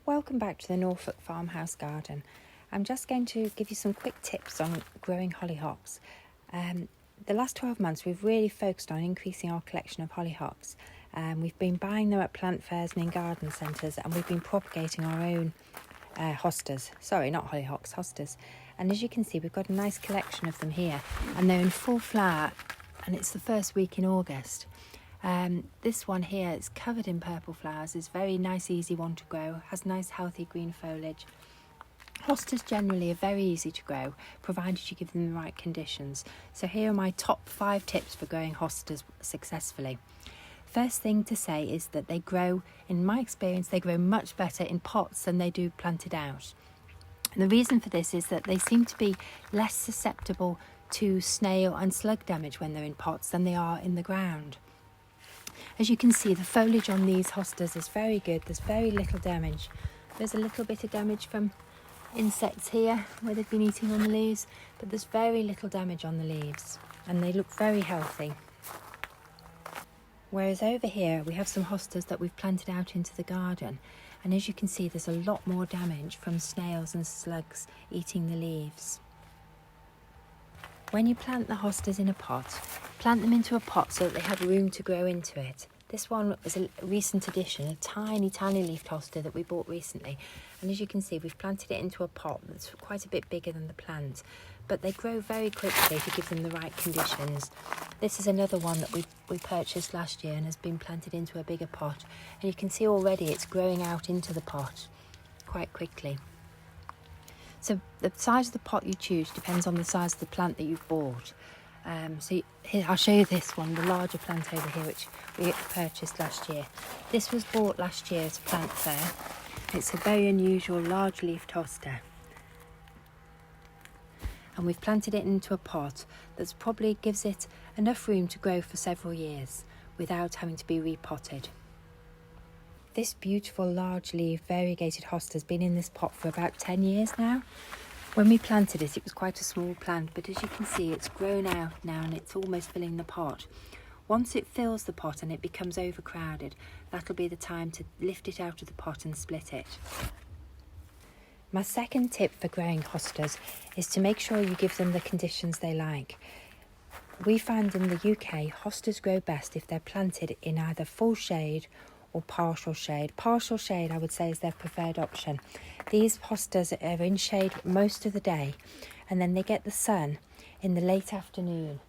Welcome back to the Norfolk farmhouse garden. I'm just going to give you some quick tips on growing hollyhocks. The last 12 months we've really focused on increasing our collection of hollyhocks. We've been buying them at plant fairs and in garden centres, and we've been propagating our own hostas. Sorry, not hollyhocks, hostas. And as you can see, we've got a nice collection of them here, and they're in full flower, and it's the first week in August. This one here is covered in purple flowers. It's a very nice, easy one to grow, has nice healthy green foliage. Hostas generally are very easy to grow, provided you give them the right conditions. So here are my top 5 tips for growing hostas successfully. First thing to say is that they grow, in my experience, they grow much better in pots than they do planted out. And the reason for this is that they seem to be less susceptible to snail and slug damage when they're in pots than they are in the ground. As you can see, the foliage on these hostas is very good. There's very little damage. There's a little bit of damage from insects here where they've been eating on the leaves, but there's very little damage on the leaves and they look very healthy. Whereas over here we have some hostas that we've planted out into the garden, and as you can see there's a lot more damage from snails and slugs eating the leaves. When you plant the hostas in a pot, plant them into a pot so that they have room to grow into it. This one is a recent addition, a tiny leafed hosta that we bought recently. And as you can see, we've planted it into a pot that's quite a bit bigger than the plant. But they grow very quickly if you give them the right conditions. This is another one that we purchased last year and has been planted into a bigger pot. And you can see already it's growing out into the pot quite quickly. So the size of the pot you choose depends on the size of the plant that you've bought. Here, I'll show you this one, the larger plant over here, which we purchased last year. This was bought last year at a plant fair. It's a very unusual large-leafed hosta. And we've planted it into a pot that probably gives it enough room to grow for several years without having to be repotted. This beautiful large-leaf variegated hosta has been in this pot for about 10 years now. When we planted it, it was quite a small plant, but as you can see, it's grown out now and it's almost filling the pot. Once it fills the pot and it becomes overcrowded, that'll be the time to lift it out of the pot and split it. My second tip for growing hostas is to make sure you give them the conditions they like. We find in the UK, hostas grow best if they're planted in either full shade or partial shade. Partial shade, I would say, is their preferred option. These hostas are in shade most of the day, and then they get the sun in the late afternoon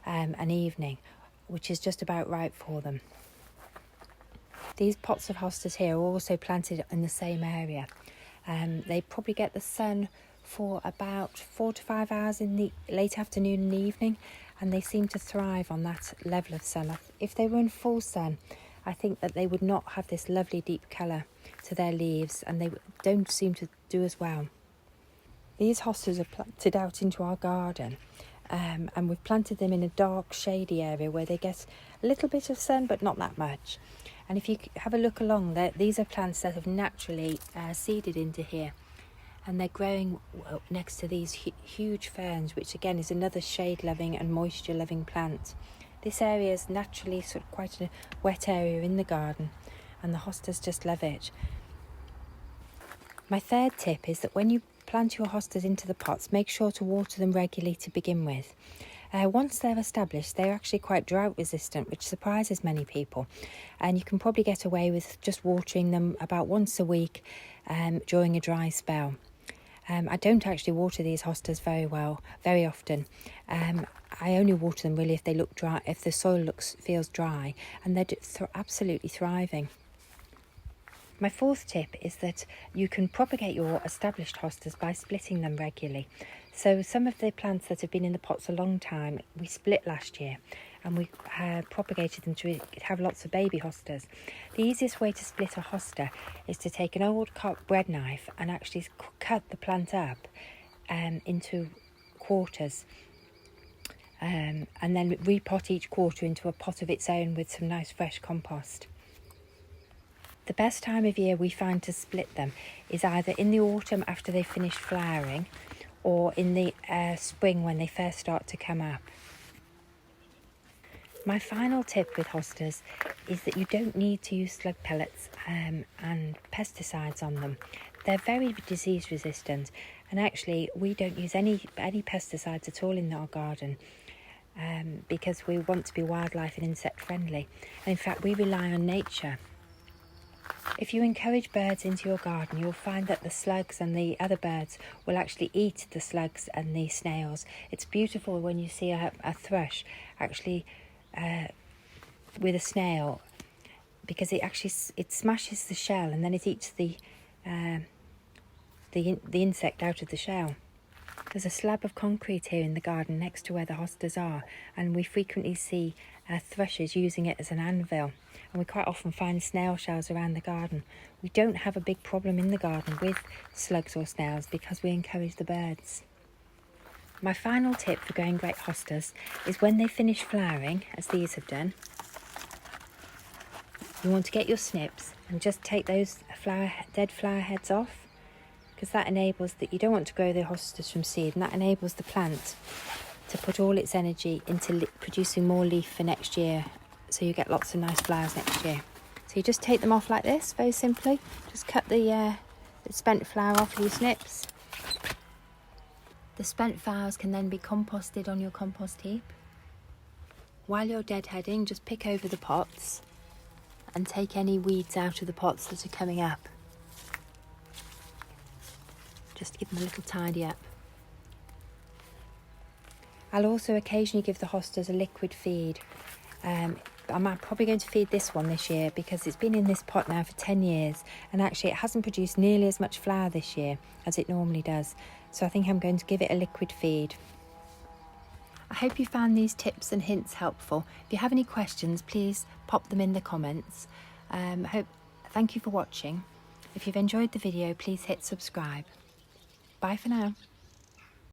and evening, which is just about right for them. These pots of hostas here are also planted in the same area. They probably get the sun for about 4 to 5 hours in the late afternoon and evening, and they seem to thrive on that level of sun. If they were in full sun, I think that they would not have this lovely deep colour to their leaves, and they don't seem to do as well. These hostas are planted out into our garden, and we've planted them in a dark, shady area where they get a little bit of sun, but not that much. And if you have a look along there, these are plants that have naturally seeded into here, and they're growing next to these huge ferns, which again is another shade-loving and moisture-loving plant. This area is naturally sort of quite a wet area in the garden, and the hostas just love it. My third tip is that when you plant your hostas into the pots, make sure to water them regularly to begin with. Once they're established, they're actually quite drought resistant, which surprises many people, and you can probably get away with just watering them about once a week during a dry spell. I don't actually water these hostas very often. I only water them really if they look dry, if the soil feels dry, and they're absolutely thriving. My fourth tip is that you can propagate your established hostas by splitting them regularly. So some of the plants that have been in the pots a long time, we split last year, and we propagated them to have lots of baby hostas. The easiest way to split a hosta is to take an old bread knife and actually cut the plant up into quarters, and then repot each quarter into a pot of its own with some nice fresh compost. The best time of year we find to split them is either in the autumn after they've finished flowering, or in the spring when they first start to come up. My final tip with hostas is that you don't need to use slug pellets and pesticides on them. They're very disease resistant, and actually we don't use any pesticides at all in our garden because we want to be wildlife and insect friendly. And in fact, we rely on nature. If you encourage birds into your garden, you'll find that the slugs and the other birds will actually eat the slugs and the snails. It's beautiful when you see a thrush actually with a snail, because it smashes the shell and then it eats the insect out of the shell. There's a slab of concrete here in the garden next to where the hostas are, and we frequently see thrushes using it as an anvil, and we quite often find snail shells around the garden. We don't have a big problem in the garden with slugs or snails because we encourage the birds. My final tip for growing great hostas is when they finish flowering, as these have done, you want to get your snips and just take those dead flower heads off, because that enables that you don't want to grow the hostas from seed, and that enables the plant to put all its energy into producing more leaf for next year, so you get lots of nice flowers next year. So you just take them off like this, very simply. Just cut the spent flower off with your snips. The spent flowers can then be composted on your compost heap. While you're deadheading, just pick over the pots and take any weeds out of the pots that are coming up. Just give them a little tidy up. I'll also occasionally give the hostas a liquid feed. I'm probably going to feed this one this year because it's been in this pot now for 10 years, and actually it hasn't produced nearly as much flower this year as it normally does. So I think I'm going to give it a liquid feed. I hope you found these tips and hints helpful. If you have any questions, please pop them in the comments. Thank you for watching. If you've enjoyed the video, please hit subscribe. Bye for now.